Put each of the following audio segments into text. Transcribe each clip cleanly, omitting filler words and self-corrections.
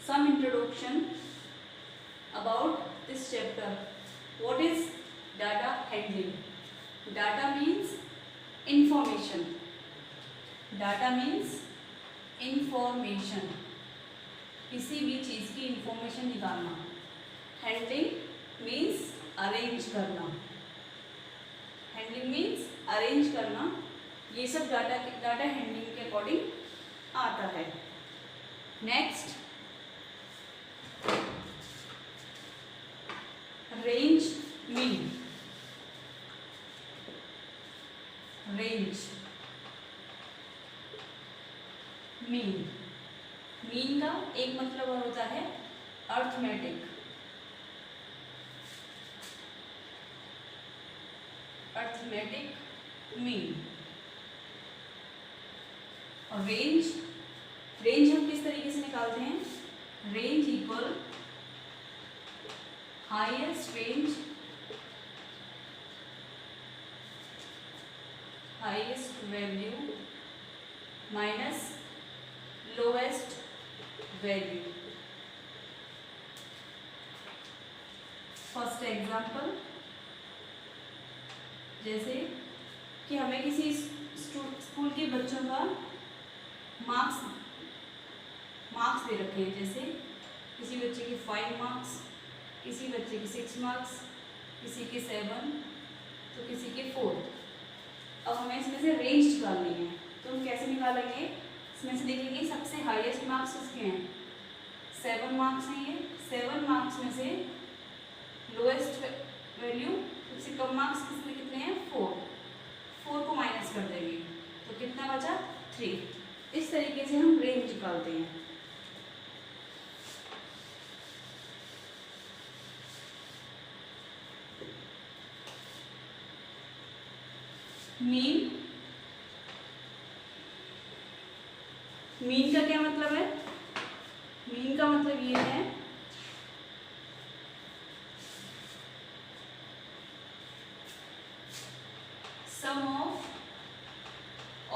some introduction about this chapter. What is data handling? Data means information. Data means information. किसी भी चीज की information निकालना. Handling means arrange करना. Handling means arrange करना. ये सब डाटा हैंडलिंग के अकॉर्डिंग आता है. Next, range mean. Range mean. Mean का एक मतलब और होता है अर्थमेटिक. Arithmetic mean. और रेंज हम किस तरीके से निकालते हैं? Range equal highest range, highest value minus lowest value. First example, जैसे कि हमें किसी स्कूल के बच्चों का मार्क्स दे रखे हैं. जैसे किसी बच्चे के 5 मार्क्स, किसी बच्चे के 6 मार्क्स, किसी के 7, तो किसी के 4. अब हमें इसमें से रेंज निकालनी है. तो हम कैसे निकालेंगे? इसमें से देखेंगे सबसे हाईएस्ट मार्क्स किसके हैं? 7 मार्क्स हैं. ये 7 मार्क्स में से लोएस्ट वैल्यू, सबसे कम मार्क्स कितने हैं? 4 को माइनस कर देंगे तो कितना बचा? 3. इस तरीके से हम रेंज निकालते हैं. मीन का क्या मतलब है? मीन का मतलब ये है sum of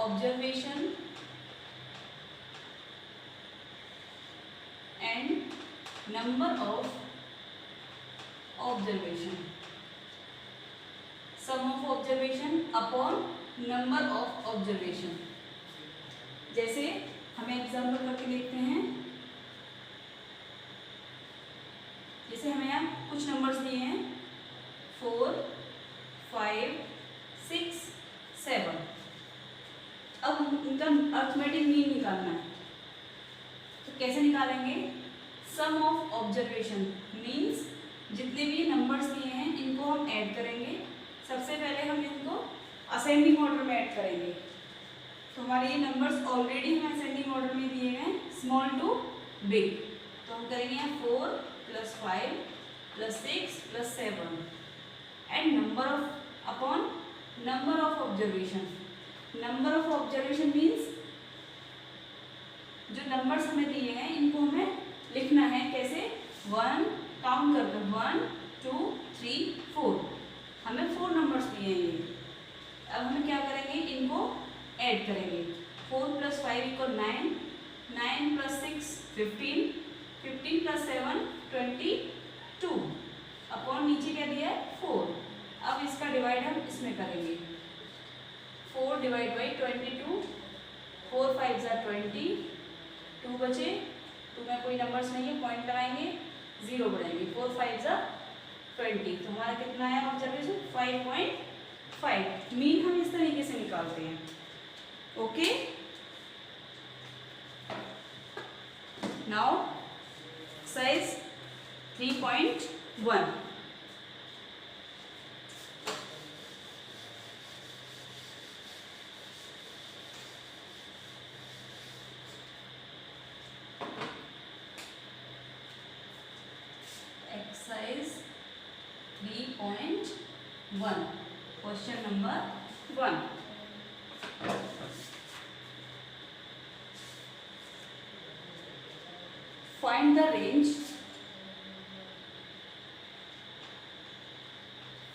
observation and number of observation. Sum of observation upon number of observation. जैसे हमें एग्जाम्पल करके देखते हैं. जैसे हमें यहाँ कुछ नंबर्स दिए हैं 4, 5, 6, 7. अब इनका अर्थमेटिक मीन निकालना है. तो कैसे निकालेंगे? सम ऑफ ऑब्जर्वेशन मीन्स जितने भी नंबर्स दिए हैं इनको हम ऐड करेंगे. सबसे पहले हम इनको असेंडिंग ऑर्डर में ऐड करेंगे. तो हमारे ये नंबर्स ऑलरेडी हमें असेंडिंग ऑर्डर में दिए गए, स्मॉल टू बिग. तो हम करेंगे यहाँ 4 + 5 + 6 + 7 and number of upon number of observation. Number of observation means जो नंबर्स हमें दिए गए इनको हमें लिखना है. कैसे? 1 काउंट कर दो, 1 2 3 4. हमें 4 नंबर्स दिए हैं ये. अब हमें क्या करेंगे? इनको ऐड करेंगे. 4 + 5 = 9, 9 + 6 15, 15 + 7 22 अपॉन नीचे क्या दिया है? 4. अब इसका डिवाइड हम इसमें करेंगे. 4 / 22, 4 × 5 = 20, 2 बचे. 2 में कोई नंबर्स नहीं है, पॉइंट लगाएंगे, 0 बढ़ाएंगे. 4 × 5 = 20. तो हमारा कितना है ऑब्जर्वेशन? 5.5. मीन हम इस तरीके से निकालते हैं. Okay, now exercise 3.1. Exercise 3.1. Question number 1. Find the range.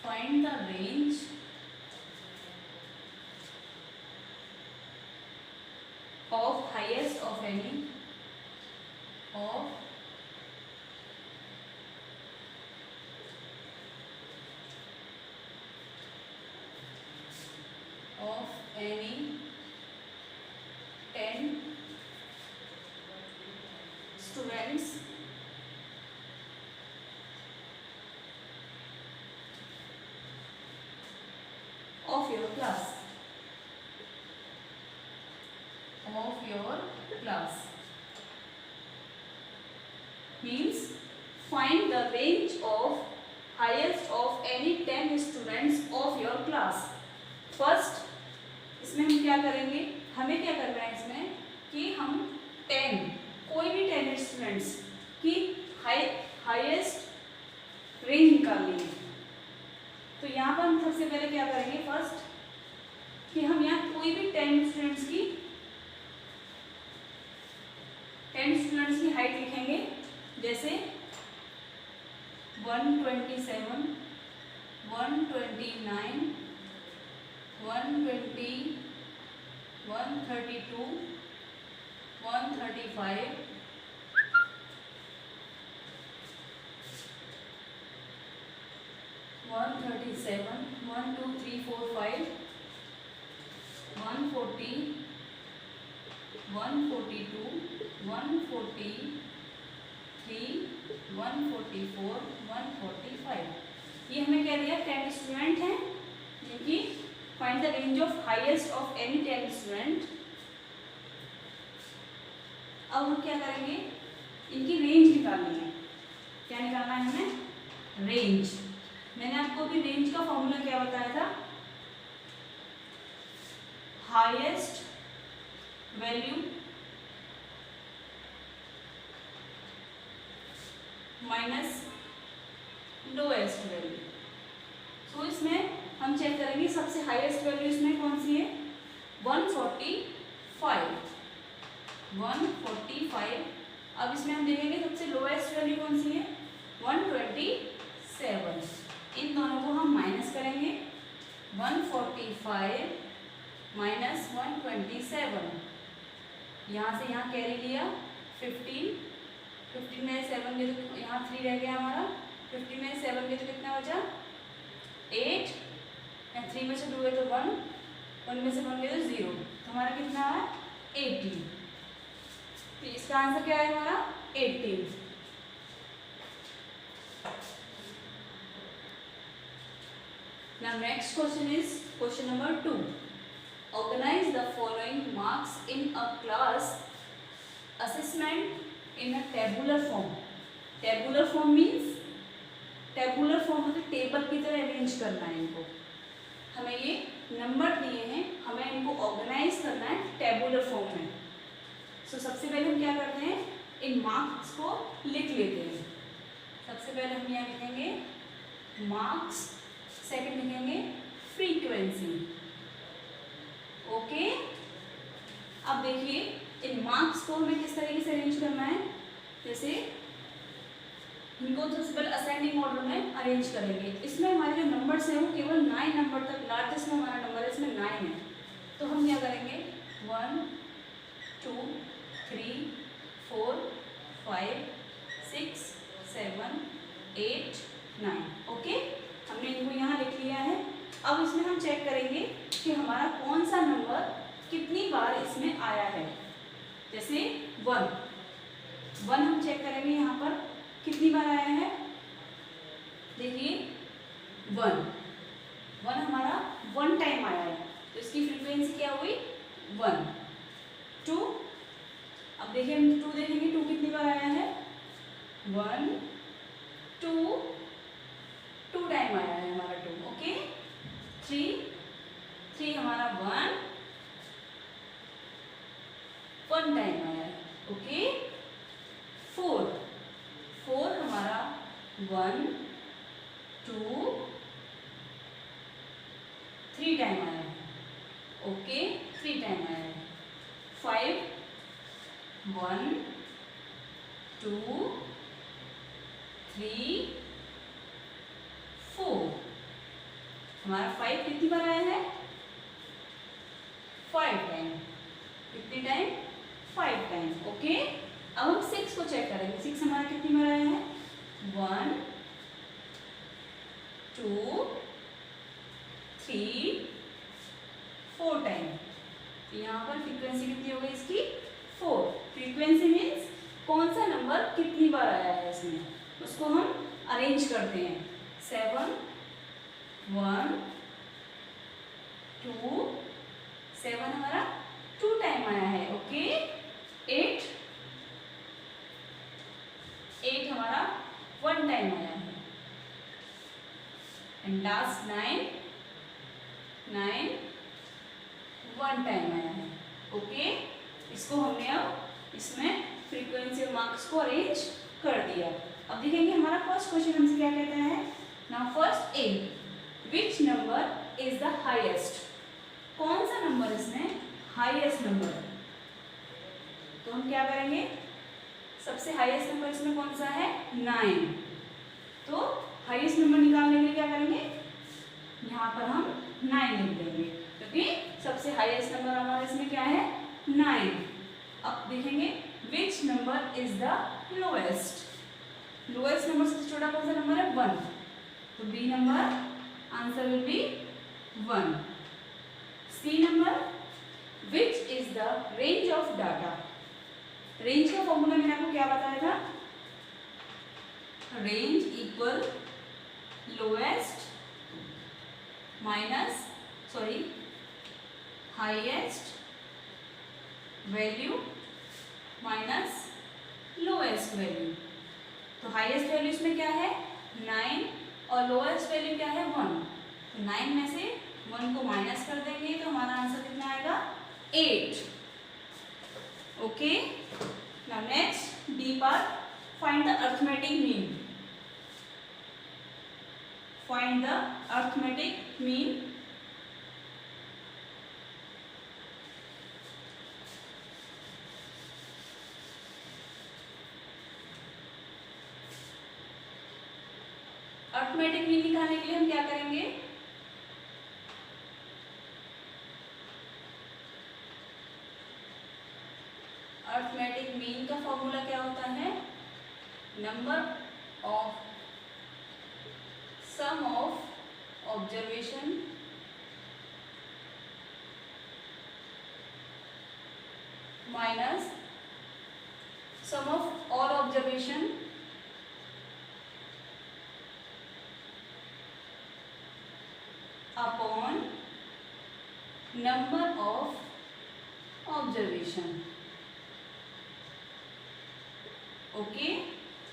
Find the range of highest of any of any 10 students of your class. Means find the range of highest of any 10 students of your class. First इसमें हम क्या करेंगे, हमें क्या करना है इसमें कि हम 10 कोई भी 10 स्टूडेंट्स की हाईएस्ट रेंज निकालनी है। तो यहाँ पर हम सबसे पहले क्या करेंगे, फर्स्ट कि हम यहाँ कोई भी 10 स्टूडेंट्स की हाइट लिखेंगे। जैसे 127, 129, 120, 132, 135, 137, 1, 2, 3, 4, 5, 140, 142, 143, 144, 145। ये हमें क्या दिया, 10 स्टूडेंट हैं जिनकी find the range of highest of any 10 student. अब हम क्या करेंगे, इनकी रेंज निकालनी है। क्या निकालना है हमें, रेंज। मैंने आपको भी रेंज का फॉर्मूला क्या बताया था, highest value minus lowest value. So इसमें हम चेक करेंगे सबसे हाईएस्ट वैल्यू इसमें कौन सी है, 145। 145। अब इसमें हम देखेंगे सबसे लोएस्ट वैल्यू कौन सी है, 127। इन दोनों को हम माइनस करेंगे, 145 माइनस 127। यहाँ से यहाँ कैरी लिया 15, 15 में 7 गए तो यहाँ 3 रह गया हमारा, 15 में 7 गए तो कितना बचा 8, 3 में से 2 गए तो 1, 1 में से 1 गए तो 0, तो हमारा कितना है 18। तो इसका आंसर क्या है हमारा 18। Now next question is question number 2. Organize the following marks in a class assessment in a tabular form. Tabular form means tabular form मतलब टेबल की तरह अरेंज करना है इनको। हमें ये नंबर दिए हैं, हमें इनको ऑर्गेनाइज करना है टेबुलर फॉर्म में। सो सबसे पहले हम क्या करते हैं, इन मार्क्स को लिख लेते हैं। सबसे पहले हम यहाँ लिखेंगे मार्क्स, सेकंड लिखेंगे फ्रीक्वेंसी। ओके, अब देखिए इन मार्क्स को हमें किस तरीके से अरेंज करना है। जैसे इनको सबसे पहले असेंडिंग ऑर्डर में अरेंज करेंगे। इसमें हमारे जो नंबर्स हैं वो केवल 9 नंबर तक, लार्जेस्ट में हमारा नंबर है इसमें 9 है। तो हम क्या करेंगे 1, 2, 3, 4, 5, 6, 7, 8, 9। ओके, हमने इनको यहाँ लिख लिया है। अब इसमें हम चेक करेंगे कि हमारा कौन सा नंबर कितनी बार इसमें आया है। जैसे 1 हम चेक करेंगे यहाँ पर कितनी बार आया है। देखिए 1 हमारा 1 टाइम आया है, तो इसकी फ्रीक्वेंसी क्या हुई 1। 2, अब देखिए हम 2 देखेंगे, 2 कितनी बार आया है 1, 2 टाइम आया है हमारा 2। ओके, 3 हमारा 1 टाइम आया है। ओके, 4 हमारा 1, 2, 3 टाइम आया है। ओके, 3 टाइम आया है। 5 1, 2, 3, 4 हमारा 5 कितनी बार आया है 5 टाइम। कितनी टाइम 5 टाइम। ओके, अब हम 6 को चेक करेंगे। 6 हमारा कितनी बार आया है 1, 2, 3, 4 टाइम। तो यहाँ पर फ्रीक्वेंसी कितनी हो गई इसकी 4। फ्रीक्वेंसी मीन्स कौन सा नंबर कितनी बार आया है इसमें, उसको हम अरेंज करते हैं। 7 1 2 7 हमारा 2 टाइम आया है। ओके 8 हमारा 1 टाइम आया है। एंड लास्ट 9 1 टाइम आया है। ओके इसको हमने अब इसमें फ्रीक्वेंसी और मार्क्स को अरेंज कर दिया। अब देखेंगे हमारा फर्स्ट क्वेश्चन हमसे क्या कहता है। Now first A, which number is the highest, कौन सा नंबर इसमें हाईएस्ट नंबर है। तो हम क्या करेंगे, सबसे हाईएस्ट नंबर इसमें कौन सा है 9। तो हाईएस्ट नंबर निकालने के लिए क्या करेंगे, यहाँ पर हम 9 लिख देंगे क्योंकि सबसे हाईएस्ट नंबर हमारा इसमें क्या है 9। अब देखेंगे which number is the lowest, lowest number सबसे छोटा कौन सा नंबर है 1। तो B number answer will be 1। C number, which is the range of data. Range का फॉर्मूला मैंने आपको क्या बताया था, range equal lowest minus highest value minus lowest value. तो हाईएस्ट वैल्यू इसमें क्या है 9 और लोएस्ट वैल्यू क्या है 1। तो 9 में से 1 को माइनस कर देंगे तो हमारा आंसर कितना आएगा 8। Okay now next D part, find the arithmetic mean. Find the arithmetic mean. Arithmetic mean निकालने के लिए हम क्या करेंगे, अरिथमेटिक मीन का फॉर्मूला क्या होता है, number of sum of observation minus sum of all observation upon number of observation. Okay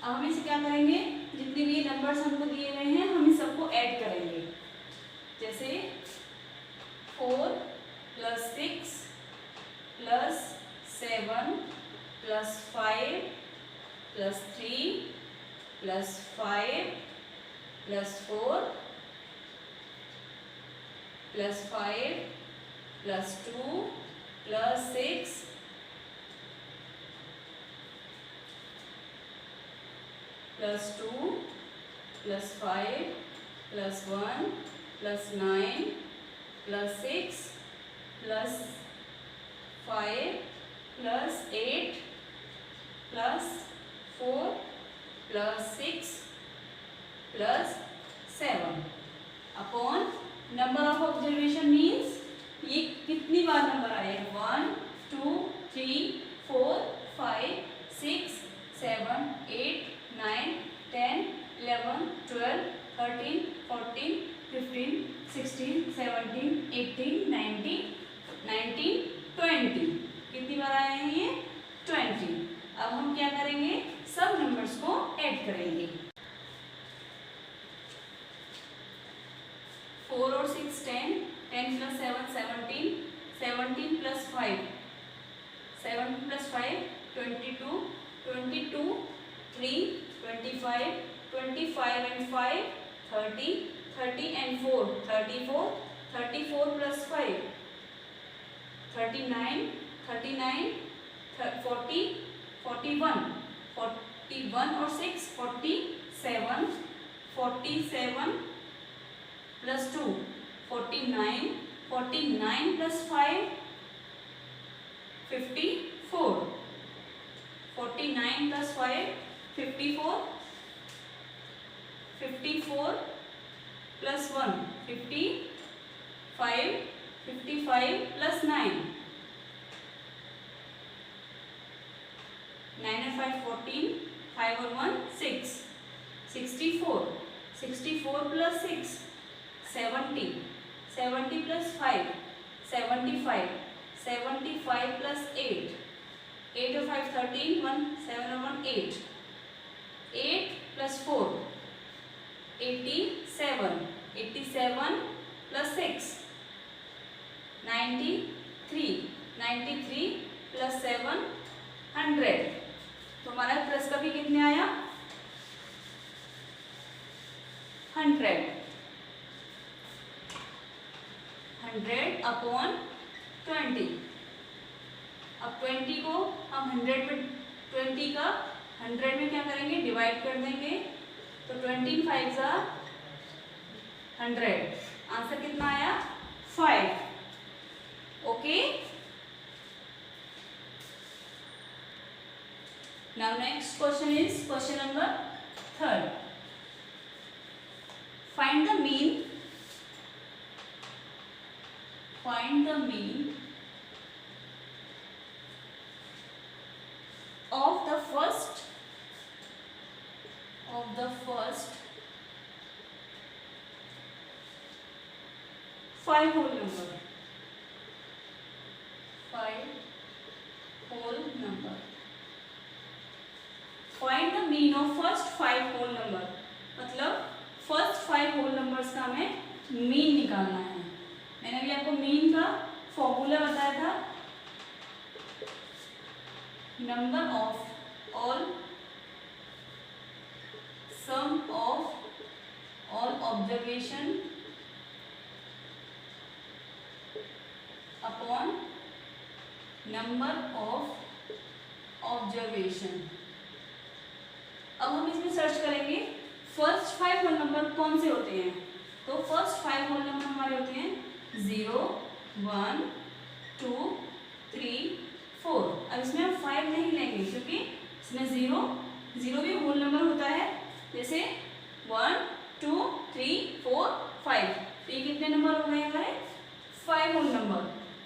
अब हम इसे क्या करेंगे, जितने भी नंबर्स हमको दिए गए हैं हम इन सबको ऐड करेंगे। जैसे 4 + 6 + 7 + 5 + 3 + 5 + 4 + 5 + 2 + 6 +2 + 5 + 1 + 9 + 6 + 5 + 8 + 4 + 6 + 7 upon number of observation means ये कितनी बार नंबर आए 1 2 3 4 5 6 7 8 9 10 11 12 13 14 15 16 17 18 19 20 कितनी बार आए हैं ये 20। अब हम क्या करेंगे, सब नंबर्स को ऐड करेंगे। 4 और 6 10 10 + 7 17 17 + 5 7 + 5 22 22 3 25 25 and 5 30 30 and 4 34 34 + 5 39 39 40 41 41 और 6 47 47 + 2 49 49 + 5 54 49 + 5 54 54 + 1 55 55 प्लस 9, 9 और 5 14, 5 और 1 6, 64, 64 प्लस 6 70, 70 प्लस 5 75, 75 प्लस 8, 8 और 5 13, 1 7 और 1 8, 8 प्लस 4 87, 87 प्लस 6 93, 93 प्लस 7 100। तो हमारा प्लस का भी कितने आया 100, 100 अपॉन 20। अब 20 को हम 100 में 20 का 100 में क्या करेंगे डिवाइड कर देंगे, तो 20 5 100, आंसर कितना आया 5। Okay, now next question is question number 3rd। Find the mean of the first 5 whole number, 5 whole number। Find the mean of first 5 whole number, मतलब फर्स्ट 5 होल नंबर्स का हमें मीन निकालना है। मैंने अभी आपको मीन का फॉर्मूला बताया था, number of all sum of all observation upon number of observation. अब हम इसमें सर्च करेंगे फर्स्ट 5 होल नंबर कौन से होते हैं। तो फर्स्ट 5 होल नंबर हमारे होते हैं 0 1 2 3 4। अब इसमें हम 5 नहीं लेंगे क्योंकि इसमें 0 भी होल नंबर होता है, जैसे 1 2 3 4 5। तो ये कितने नंबर हो गए हमारे 5 होल नंबर।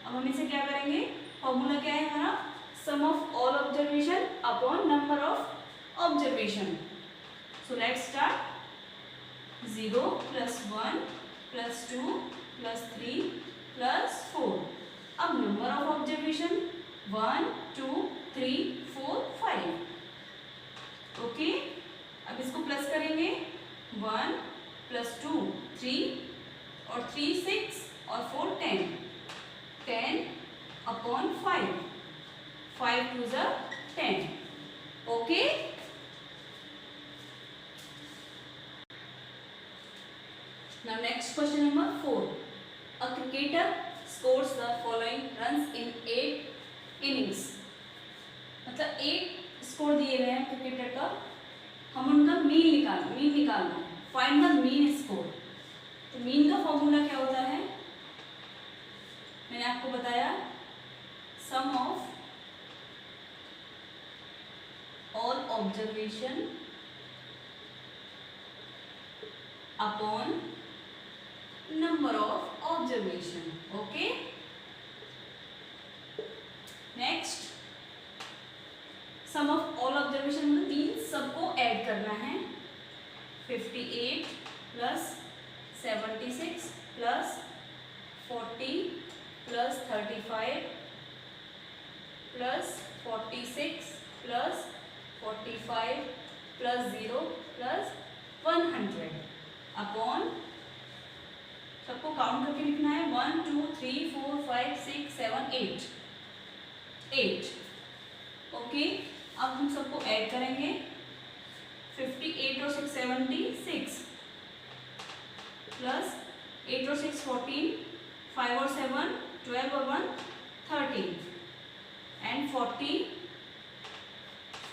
अब हम इसे क्या करेंगे, फॉर्मूला क्या है हमारा, sum of all observation upon number of observation. So let's start, 0 plus 1 plus 2 plus 3 plus 4। अब number of observation 1 2 3 4 5। ओके, अब इसको प्लस करेंगे, 1 plus 2 3 और 3 6 और 4 10, 10 upon 5, 5 2 is 10। Okay, now next question number 4। A cricketer scores the following runs in 8 innings। मतलब 8 score दिए गए हैं क्रिकेटर का, हम उनका मीन निकालना है। Find the mean score. तो मीन का फॉर्मूला क्या होता है, मैंने आपको बताया, sum of all observation upon number of observation. Okay, next, sum of all observation मतलब इन सबको ऐड करना है। 58 plus 76 plus 40 plus 35 plus 46 plus 45 plus 0 plus 100 upon, सबको काउंट करके लिखना है, 1 2 3 4 5 6 7 8। ओके, अब हम सबको ऐड करेंगे, 58 और 6 76 प्लस 8 और 6 14, 5 और 7 12 और 1 13 एंड 40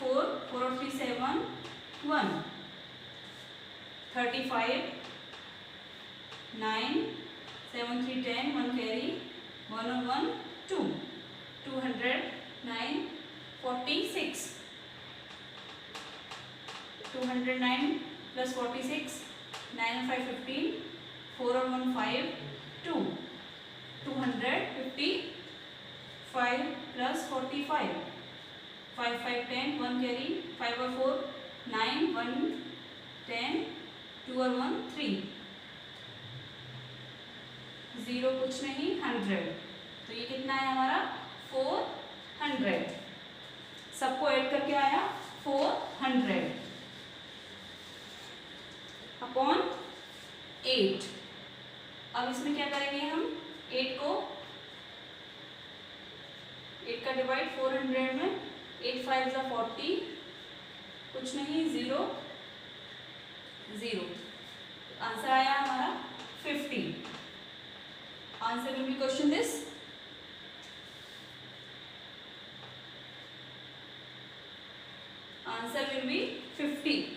4 और 3 7 1 35 9 7 3 10 1 carry 1 और 1 2 200 9 46 209 plus 46 9 और 5 15 4 और 1 5 2 255 प्लस 45, 5 5 10, 1 कैरी, 5 और 4 9, 1 10, 2 और 1 3, 0 कुछ नहीं 100। तो ये कितना है हमारा 400। सबको ऐड करके आया 400 अपॉन 8। अब इसमें क्या करेंगे हम 8 का डिवाइड 400 में, 8 5 जा 40, कुछ नहीं 0 0। आंसर आया हमारा 50। Answer will B question this. Answer will B 50।